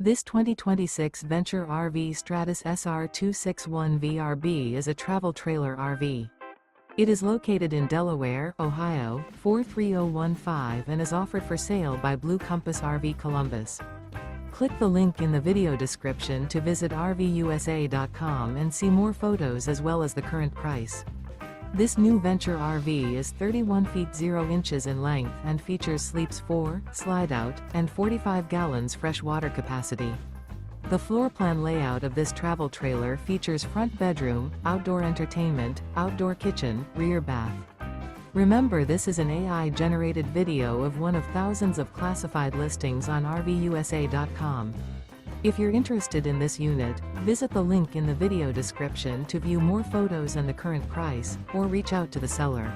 This 2026 Venture RV Stratus SR261VRB is a travel trailer RV. It is located in Delaware, Ohio, 43015 and is offered for sale by Blue Compass RV Columbus. Click the link in the video description to visit RVUSA.com and see more photos as well as the current price. This new Venture RV is 31 feet 0 inches in length and features sleeps 4, Slideout, and 45 gallons fresh water capacity. The floor plan layout of this travel trailer features front bedroom, outdoor entertainment, outdoor kitchen, rear bath. Remember, this is an AI-generated video of one of thousands of classified listings on RVUSA.com. If you're interested in this unit, visit the link in the video description to view more photos and the current price, or reach out to the seller.